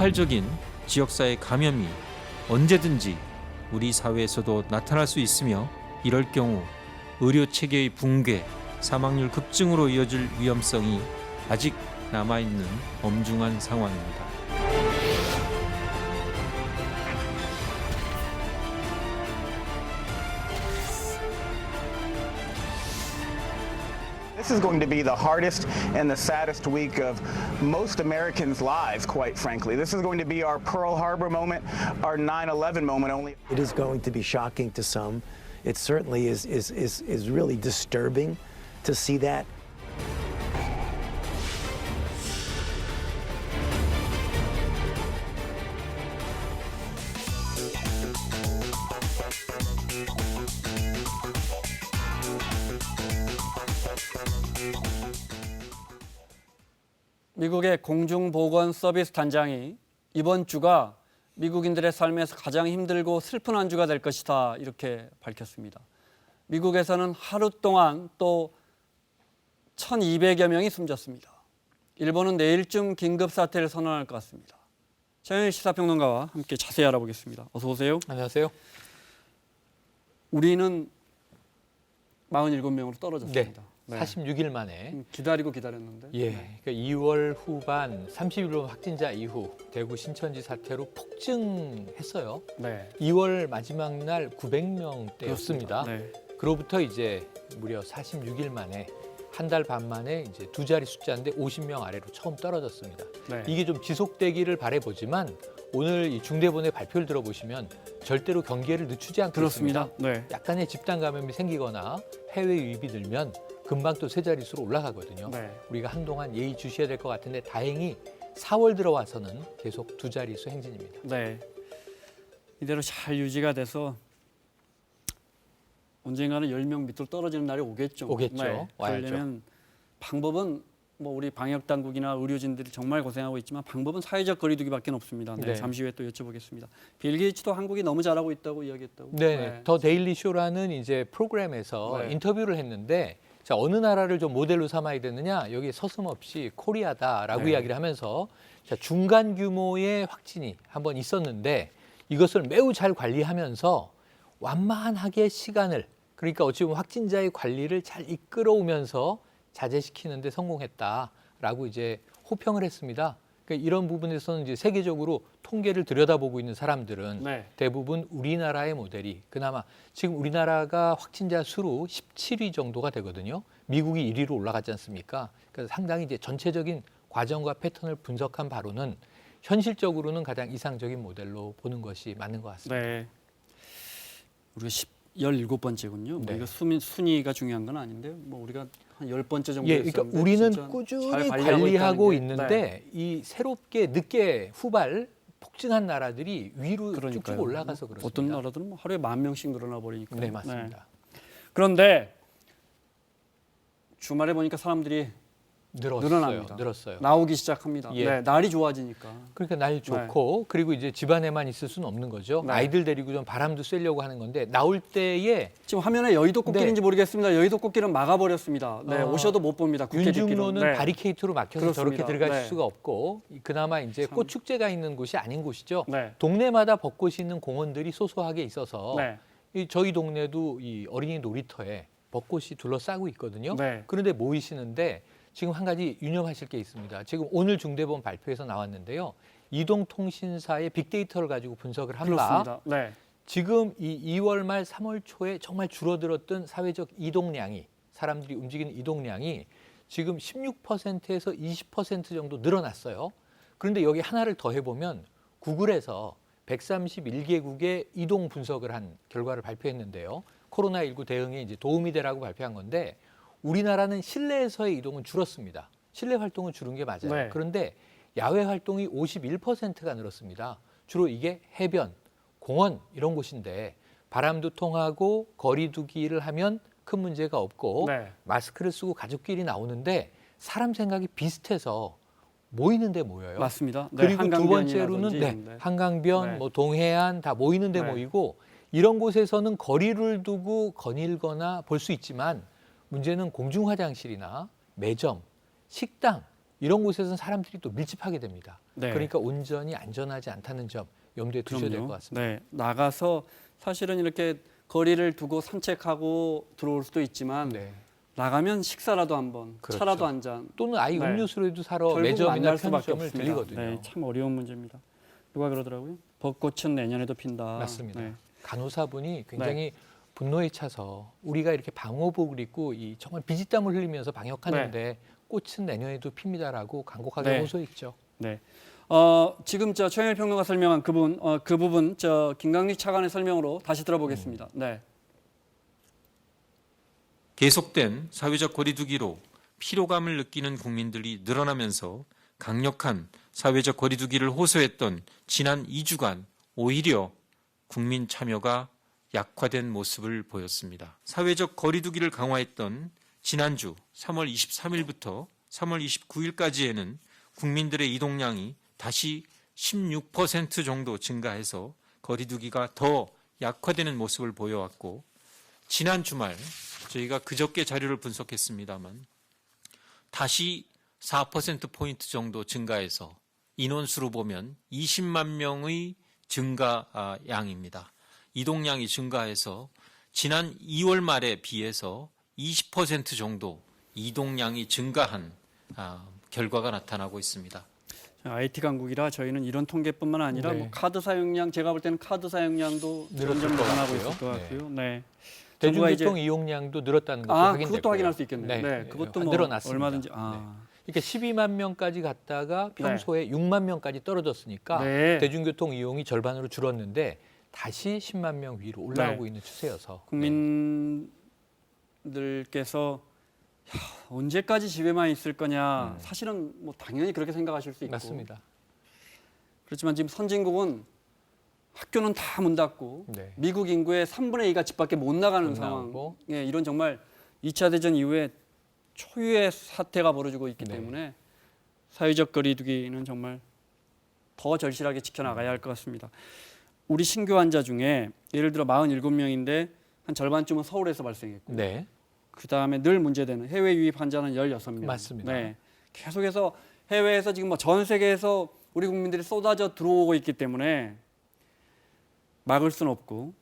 폭발적인 지역사회 감염이 언제든지 우리 사회에서도 나타날 수 있으며 이럴 경우 의료 체계의 붕괴, 사망률 급증으로 이어질 위험성이 아직 남아있는 엄중한 상황입니다. This is going to be the hardest and the saddest week of most Americans' lives, quite frankly. This is going to be our Pearl Harbor moment, our 9/11 moment only. It is going to be shocking to some. It certainly is really disturbing to see that. 미국의 공중보건 서비스 단장이 이번 주가 미국인들의 삶에서 가장 힘들고 슬픈 한 주가 될 것이다 이렇게 밝혔습니다. 미국에서는 하루 동안 또 1,200여 명이 숨졌습니다. 일본은 내일쯤 긴급사태를 선언할 것 같습니다. 최현일 시사평론가와 함께 자세히 알아보겠습니다. 어서 오세요. 안녕하세요. 우리는 47명으로 떨어졌습니다. 네. 46일 만에 기다렸는데. 그러니까 2월 후반 30일 확진자 이후 대구 신천지 사태로 폭증했어요. 네. 2월 마지막 날 900명대였습니다. 네. 그로부터 이제 무려 46일 만에 한 달 반 만에 이제 두 자리 숫자인데 50명 아래로 처음 떨어졌습니다. 네. 이게 좀 지속되기를 바라보지만 오늘 이 중대본의 발표를 들어보시면 절대로 경계를 늦추지 않고 그렇습니다. 있습니다. 네. 약간의 집단 감염이 생기거나 해외 유입이 늘면 금방 또 세 자릿수로 올라가거든요. 네. 우리가 한동안 예의 주셔야 될 것 같은데 다행히 4월 들어와서는 계속 두 자릿수 행진입니다. 네. 이대로 잘 유지가 돼서 언젠가는 10명 밑으로 떨어지는 날이 오겠죠. 오겠죠. 네. 와야죠. 그러려면 방법은 뭐 우리 방역 당국이나 의료진들이 정말 고생하고 있지만 방법은 사회적 거리두기밖에 없습니다. 네. 네. 잠시 후에 또 여쭤보겠습니다. 빌 게이츠도 한국이 너무 잘하고 있다고 이야기했다고. 네. 더 데일리 쇼라는 이제 프로그램에서 네. 인터뷰를 했는데 자, 어느 나라를 좀 모델로 삼아야 되느냐? 여기 서슴없이 코리아다라고 네. 이야기를 하면서 자, 중간 규모의 확진이 한번 있었는데 이것을 매우 잘 관리하면서 완만하게 시간을 그러니까 어찌 보면 확진자의 관리를 잘 이끌어오면서 자제시키는 데 성공했다라고 이제 호평을 했습니다. 그러니까 이런 부분에서는 이제 세계적으로 통계를 들여다보고 있는 사람들은 네. 대부분 우리나라의 모델이 그나마 지금 우리나라가 확진자 수로 17위 정도가 되거든요. 미국이 1위로 올라갔지 않습니까? 그래서 상당히 이제 전체적인 과정과 패턴을 분석한 바로는 현실적으로는 가장 이상적인 모델로 보는 것이 맞는 것 같습니다. 네. 우리가 17번째군요. 네. 뭐 이거 순위가 중요한 건 아닌데요. 뭐 우리가 한 10번째 정도 그러니까 됐었는데 우리는 진짜 꾸준히 잘 관리하고 있다는 게. 있는데 네. 이 새롭게 늦게 후발 폭증한 나라들이 위로 그러니까요. 쭉쭉 올라가서 그렇습니다. 어떤 나라들은 뭐 하루에 10,000명씩 늘어나 버리니까. 네, 맞습니다. 그런데 주말에 보니까 사람들이 늘어납니다. 늘었어요. 나오기 시작합니다. 예. 네, 날이 좋아지니까. 그러니까 날 좋고 그리고 이제 집안에만 있을 수는 없는 거죠. 네. 아이들 데리고 좀 바람도 쐬려고 하는 건데 나올 때에 지금 화면에 여의도 꽃길인지 네. 모르겠습니다. 여의도 꽃길은 막아버렸습니다. 네, 오셔도 못 봅니다. 윤중로는 네. 바리케이트로 막혀서 그렇습니다. 저렇게 들어갈 네. 수가 없고 그나마 이제 참. 꽃축제가 있는 곳이 아닌 곳이죠. 네. 동네마다 벚꽃이 있는 공원들이 소소하게 있어서 네. 저희 동네도 이 어린이 놀이터에 벚꽃이 둘러싸고 있거든요. 네. 그런데 모이시는데 지금 한 가지 유념하실 게 있습니다. 지금 오늘 중대본 발표에서 나왔는데요. 이동통신사의 빅데이터를 가지고 분석을 한 바 그렇습니다. 네. 지금 이 2월 말 3월 초에 정말 줄어들었던 사회적 이동량이 사람들이 움직이는 이동량이 지금 16%에서 20% 정도 늘어났어요. 그런데 여기 하나를 더 해보면 구글에서 131개국의 이동 분석을 한 결과를 발표했는데요. 코로나19 대응에 이제 도움이 되라고 발표한 건데 우리나라는 실내에서의 이동은 줄었습니다. 실내 활동은 줄은 게 맞아요. 네. 그런데 야외 활동이 51%가 늘었습니다. 주로 이게 해변, 공원 이런 곳인데 바람도 통하고 거리 두기를 하면 큰 문제가 없고 네. 마스크를 쓰고 가족끼리 나오는데 사람 생각이 비슷해서 모이는 데 모여요. 맞습니다. 네, 그리고 두 번째로는 한강변이라든지. 한강변, 네. 뭐 동해안 다 모이는 데 네. 모이고 이런 곳에서는 거리를 두고 거닐거나 볼 수 있지만 문제는 공중 화장실이나 매점, 식당 이런 곳에서는 사람들이 또 밀집하게 됩니다. 네. 그러니까 온전히 안전하지 않다는 점 염두에 두셔야 될 그럼요. 것 같습니다. 네, 나가서 사실은 이렇게 거리를 두고 산책하고 들어올 수도 있지만 네. 나가면 식사라도 한번 그렇죠. 차라도 한 잔. 또는 아이 네. 음료수라도 사러 결국 매점이나 만날 수밖에 편의점을 없습니다. 들리거든요. 네, 참 어려운 문제입니다. 누가 그러더라고요? 벚꽃은 내년에도 핀다. 맞습니다. 네. 간호사분이 굉장히 분노에 차서 우리가 이렇게 방호복을 입고 이 정말 비지땀을 흘리면서 방역하는데 꽃은 내년에도 핍니다라고 간곡하게 네. 호소했죠. 네. 지금 저 최영일 평론가 설명한 그 부분 저 김강리 차관의 설명으로 다시 들어보겠습니다. 네. 계속된 사회적 거리두기로 피로감을 느끼는 국민들이 늘어나면서 강력한 사회적 거리두기를 호소했던 지난 2주간 오히려 국민 참여가 약화된 모습을 보였습니다. 사회적 거리두기를 강화했던 지난주 3월 23일부터 3월 29일까지에는 국민들의 이동량이 다시 16% 정도 증가해서 거리두기가 더 약화되는 모습을 보여왔고, 지난 주말 저희가 그저께 자료를 분석했습니다만 다시 4%포인트 정도 증가해서 인원수로 보면 20만 명의 증가량입니다. 이동량이 증가해서 지난 2월 말에 비해서 20% 정도 이동량이 증가한 결과가 나타나고 있습니다. IT 강국이라 저희는 이런 통계뿐만 아니라 네. 뭐 카드 사용량 제가 볼 때는 카드 사용량도 늘었을 점점 것 늘어나고 같고요. 있을 것 같고요. 네. 대중교통 이용량도 늘었다는 것도 확인됐고요. 그것도 확인할 수 있겠네요. 네, 그것도 뭐 늘어났습니다. 얼마든지. 네. 그러니까 12만 명까지 갔다가 평소에 6만 명까지 떨어졌으니까 네. 대중교통 이용이 절반으로 줄었는데 다시 10만 명 위로 올라오고 있는 추세여서 국민들께서 언제까지 집에만 있을 거냐. 사실은 뭐 당연히 그렇게 생각하실 수 있고. 맞습니다. 그렇지만 지금 선진국은 학교는 다 문 닫고 네. 미국 인구의 3분의 2가 집 밖에 못 나가는 못 상황. 나오고. 예, 이런 정말 2차 대전 이후에 초유의 사태가 벌어지고 있기 네. 때문에 사회적 거리두기는 정말 더 절실하게 지켜나가야 할 것 같습니다. 우리 신규 환자 중에 예를 들어 47명인데 한 절반쯤은 서울에서 발생했고 네. 그다음에 늘 문제되는 해외 유입 환자는 16명. 맞습니다. 네. 계속해서 해외에서 지금 뭐 전 세계에서 우리 국민들이 쏟아져 들어오고 있기 때문에 막을 수는 없고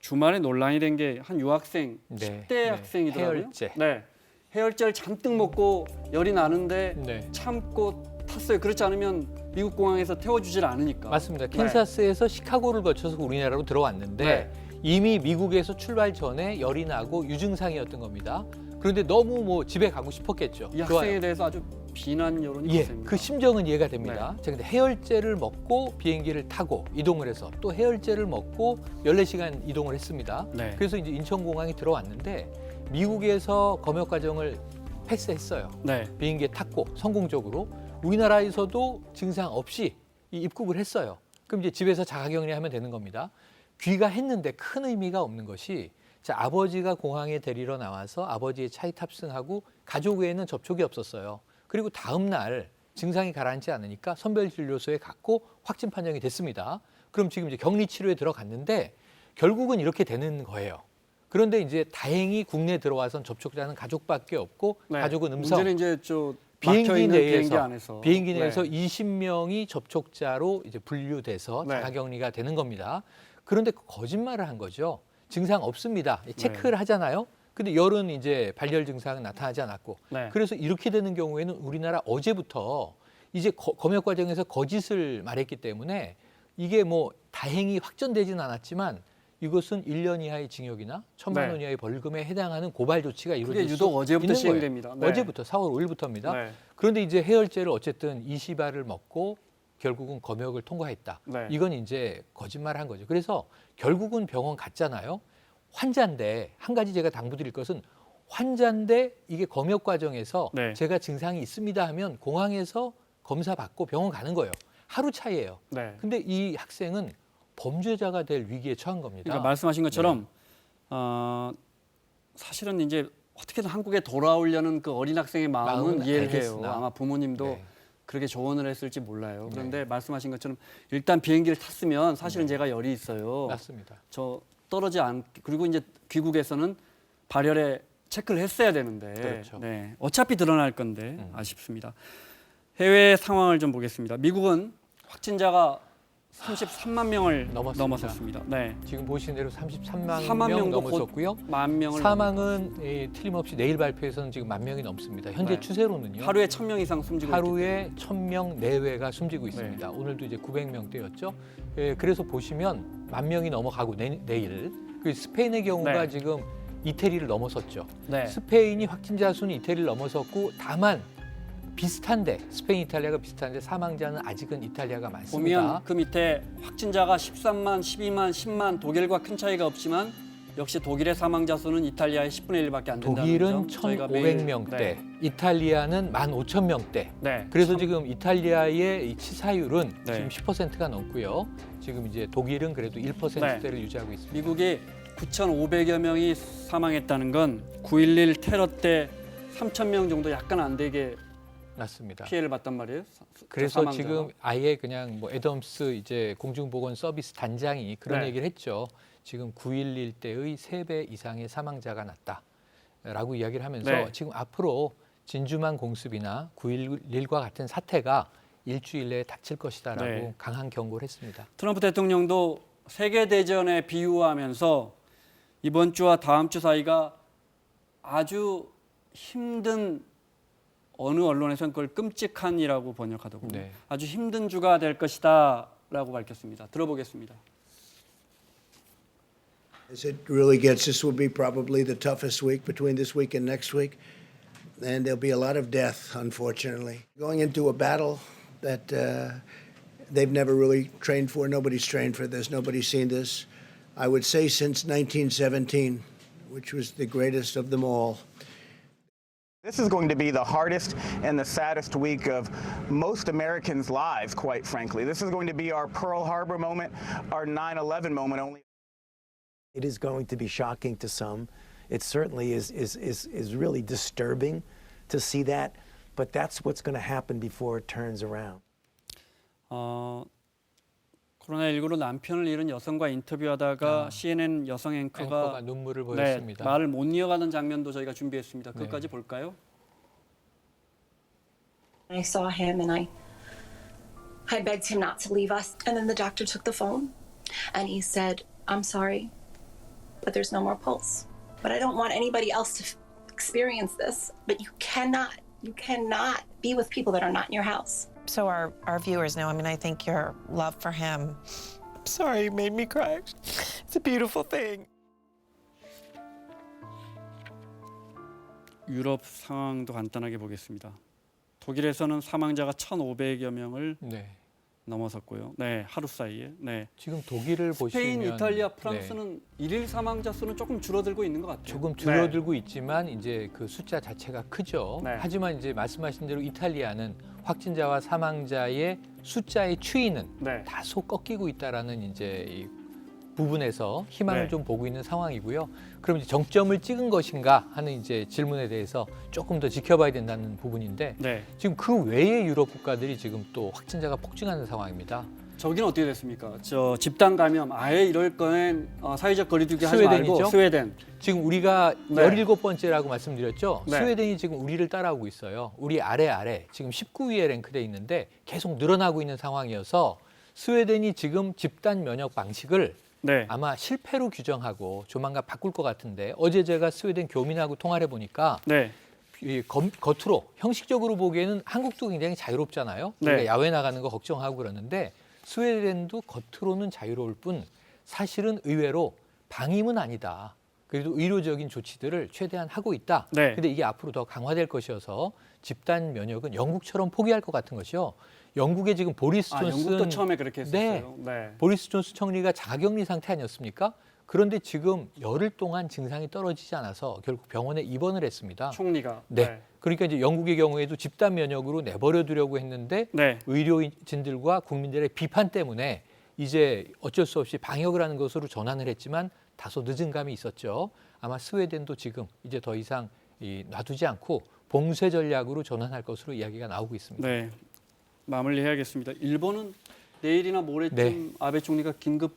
주말에 논란이 된 게 한 유학생 네. 10대 네. 학생이더라고요. 해열제. 네. 해열제를 잔뜩 먹고 열이 나는데 네. 참고 탔어요. 그렇지 않으면 미국 공항에서 태워주질 않으니까. 맞습니다. 캔사스에서 시카고를 거쳐서 우리나라로 들어왔는데 네. 이미 미국에서 출발 전에 열이 나고 유증상이었던 겁니다. 그런데 너무 뭐 집에 가고 싶었겠죠. 이 학생에 대해서 아주 비난 여론이 예, 있습니다. 그 심정은 이해가 됩니다. 네. 자, 근데 해열제를 먹고 비행기를 타고 이동을 해서 또 해열제를 먹고 14시간 이동을 했습니다. 네. 그래서 이제 인천공항에 들어왔는데 미국에서 검역 과정을 패스했어요. 네. 비행기에 탔고 성공적으로 우리나라에서도 증상 없이 입국을 했어요. 그럼 이제 집에서 자가격리하면 되는 겁니다. 귀가했는데 큰 의미가 없는 것이 자, 아버지가 공항에 데리러 나와서 아버지의 차에 탑승하고 가족 외에는 접촉이 없었어요. 그리고 다음 날 증상이 가라앉지 않으니까 선별진료소에 갔고 확진 판정이 됐습니다. 그럼 지금 이제 격리 치료에 들어갔는데 결국은 이렇게 되는 거예요. 그런데 이제 다행히 국내에 들어와선 접촉자는 가족밖에 없고 네. 가족은 음성. 문제는 이제 저 비행기 막혀있는 내에서 비행기 안에서 비행기 내에서 네. 20명이 접촉자로 이제 분류돼서 네. 자가격리가 되는 겁니다. 그런데 거짓말을 한 거죠. 증상 없습니다. 체크를 네. 하잖아요. 근데 열은 이제 발열 증상은 나타나지 않았고. 네. 그래서 이렇게 되는 경우에는 우리나라 어제부터 이제 검역 과정에서 거짓을 말했기 때문에 이게 뭐 다행히 확전되진 않았지만 이것은 1년 이하의 징역이나 1,000만 원 네. 이하의 벌금에 해당하는 고발 조치가 그게 이루어질 수 유독 어제부터 있는 거예요. 시행됩니다. 네. 어제부터 4월 5일부터입니다. 네. 그런데 이제 해열제를 어쨌든 20알을 먹고 결국은 검역을 통과했다. 네. 이건 이제 거짓말을 한 거죠. 그래서 결국은 병원 갔잖아요. 환자인데 한 가지 제가 당부드릴 것은 환자인데 이게 검역 과정에서 네. 제가 증상이 있습니다 하면 공항에서 검사 받고 병원 가는 거예요. 하루 차이예요. 네. 근데 이 학생은 범죄자가 될 위기에 처한 겁니다. 그러니까 말씀하신 것처럼 네. 사실은 이제 어떻게든 한국에 돌아오려는 그 어린 학생의 마음은 마음은 이해를 해요. 알겠으나. 아마 부모님도 네. 그렇게 조언을 했을지 몰라요. 그런데 말씀하신 것처럼 일단 비행기를 탔으면 사실은 제가 열이 있어요. 맞습니다. 저 떨어지 않 그리고 이제 귀국에서는 발열에 체크를 했어야 되는데 그렇죠. 네, 어차피 드러날 건데 아쉽습니다. 해외 상황을 좀 보겠습니다. 미국은 확진자가 33만 명을 넘었습니다. 네. 지금 보시는 대로 33만 4만 명 명도 넘었었고요. 만 명을 사망은 틀림없이 내일 발표에서는 지금 1만 명이 넘습니다. 현재 네. 추세로는요. 하루에 1,000명 이상 숨지고 하루에 1,000명 내외가 숨지고 있습니다. 네. 오늘도 이제 900명대였죠. 그래서 보시면 10,000명이 넘어가고 내일 그 스페인의 경우가 네. 지금 이태리를 넘어섰죠. 네. 스페인이 확진자 수는 이태리를 넘어섰고 다만 비슷한데 스페인, 이탈리아가 비슷한데 사망자는 아직은 이탈리아가 많습니다. 보면 그 밑에 확진자가 13만, 12만, 10만 독일과 큰 차이가 없지만 역시 독일의 사망자 수는 이탈리아의 10분의 1밖에 안 된다는 독일은 점 저희가 매일 1,500명대, 네. 이탈리아는 15,000명대. 네. 그래서 지금 이탈리아의 이 치사율은 네. 지금 10%가 넘고요. 지금 이제 독일은 그래도 1%대를 유지하고 있습니다. 미국이 9,500여 명이 사망했다는 건 9.11 테러 때 3,000명 정도 약간 안 되게 맞습니다. 피해를 봤단 말이에요. 그래서 사망자가. 지금 아예 그냥 뭐 애덤스 이제 공중보건 서비스 단장이 그런 네. 얘기를 했죠. 지금 9.11 때의 3배 이상의 사망자가 났다라고 이야기를 하면서 네. 지금 앞으로 진주만 공습이나 9.11과 같은 사태가 일주일 내에 닥칠 것이다라고 네. 강한 경고를 했습니다. 트럼프 대통령도 세계 대전에 비유하면서 이번 주와 다음 주 사이가 아주 힘든 어느 언론에서는 그걸 끔찍한이라고 번역하더군요. 네. 아주 힘든 주가 될 것이다라고 밝혔습니다. 들어보겠습니다. As it really gets, this will be probably the toughest week between this week and next week. And there'll be a lot of death, unfortunately. Going into a battle that they've never really trained for. Nobody's trained for this. Nobody's seen this. I would say since 1917, which was the greatest of them all. This is going to be the hardest and the saddest week of most Americans' lives, quite frankly. This is going to be our Pearl Harbor moment, our 9/11 moment. Only. It is going to be shocking to some. It certainly is really disturbing to see that, but that's what's going to happen before it turns around. 코로나19로 남편을 잃은 여성과 인터뷰하다가 CNN 여성 앵커가 앵커가 눈물을 네, 보였습니다. 말을 못 이어가는 장면도 저희가 준비했습니다. 그것까지 볼까요? I saw him and I begged him not to leave us. And then the doctor took the phone and he said, "I'm sorry, but there's no more pulse. But I don't want anybody else to experience this. But you cannot be with people that are not in your house." So our viewers know, I mean, I think your love for him. I'm sorry, you made me cry. It's a beautiful thing. 유럽 상황도 간단하게 보겠습니다. 독일에서는 사망자가 1,500여 명을 네. 넘어섰고요. 네, 하루 사이에. 네. 지금 독일을 스페인, 보시면 이탈리아, 네. 프랑스는 일일 사망자 수는 조금 줄어들고 있는 것 같아요. 조금 줄어들고 있지만 이제 그 숫자 자체가 크죠. 네. 하지만 이제 말씀하신 대로 이탈리아는 확진자와 사망자의 숫자의 추이는 네. 다소 꺾이고 있다라는 이제 이 부분에서 희망을 네. 좀 보고 있는 상황이고요. 그럼 이제 정점을 찍은 것인가 하는 이제 질문에 대해서 조금 더 지켜봐야 된다는 부분인데 네. 지금 그 외의 유럽 국가들이 지금 또 확진자가 폭증하는 상황입니다. 저기는 어떻게 됐습니까? 저 집단 감염 아예 이럴 거엔 사회적 거리두기 하지 말고 스웨덴이죠? 스웨덴. 지금 우리가 네. 17번째라고 말씀드렸죠. 네. 스웨덴이 지금 우리를 따라오고 있어요. 우리 아래 지금 19위에 랭크돼 있는데 계속 늘어나고 있는 상황이어서 스웨덴이 지금 집단 면역 방식을 네. 아마 실패로 규정하고 조만간 바꿀 것 같은데 어제 제가 스웨덴 교민하고 통화를 해보니까 네. 이 겉으로 형식적으로 보기에는 한국도 굉장히 자유롭잖아요. 우리가 네. 야외 나가는 거 걱정하고 그러는데 스웨덴도 겉으로는 자유로울 뿐 사실은 의외로 방임은 아니다. 그래도 의료적인 조치들을 최대한 하고 있다. 네. 근데 이게 앞으로 더 강화될 것이어서 집단 면역은 영국처럼 포기할 것 같은 것이요. 영국의 지금 보리스 존슨 영국도 처음에 그렇게 했었어요. 네. 보리스 존슨 총리가 자가격리 상태 아니었습니까? 그런데 지금 열흘 동안 증상이 떨어지지 않아서 결국 병원에 입원을 했습니다. 총리가. 네. 그러니까 이제 영국의 경우에도 집단 면역으로 내버려 두려고 했는데 네. 의료진들과 국민들의 비판 때문에 이제 어쩔 수 없이 방역을 하는 것으로 전환을 했지만 다소 늦은 감이 있었죠. 아마 스웨덴도 지금 이제 더 이상 놔두지 않고 봉쇄 전략으로 전환할 것으로 이야기가 나오고 있습니다. 네. 마무리해야겠습니다. 일본은 내일이나 모레쯤 네. 아베 총리가 긴급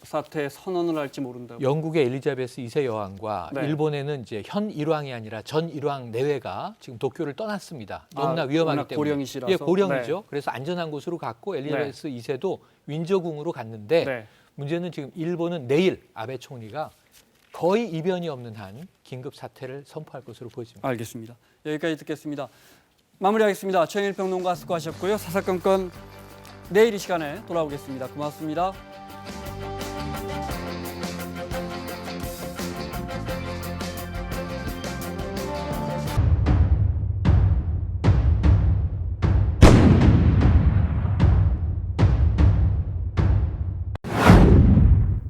사퇴 선언을 할지 모른다고. 영국의 엘리자베스 2세 여왕과 네. 일본에는 이제 현 일왕이 아니라 전 일왕 내외가 지금 도쿄를 떠났습니다. 너무나 아, 위험하기 워낙 때문에. 고령이시라서. 예, 고령이죠. 그래서 안전한 곳으로 갔고 엘리자베스 2세도 윈저궁으로 갔는데 네. 문제는 지금 일본은 내일 아베 총리가 거의 이변이 없는 한 긴급 사퇴를 선포할 것으로 보여집니다. 알겠습니다. 여기까지 듣겠습니다. 마무리하겠습니다. 최영일 평론가 수고하셨고요. 사사건건 내일 이 시간에 돌아오겠습니다. 고맙습니다.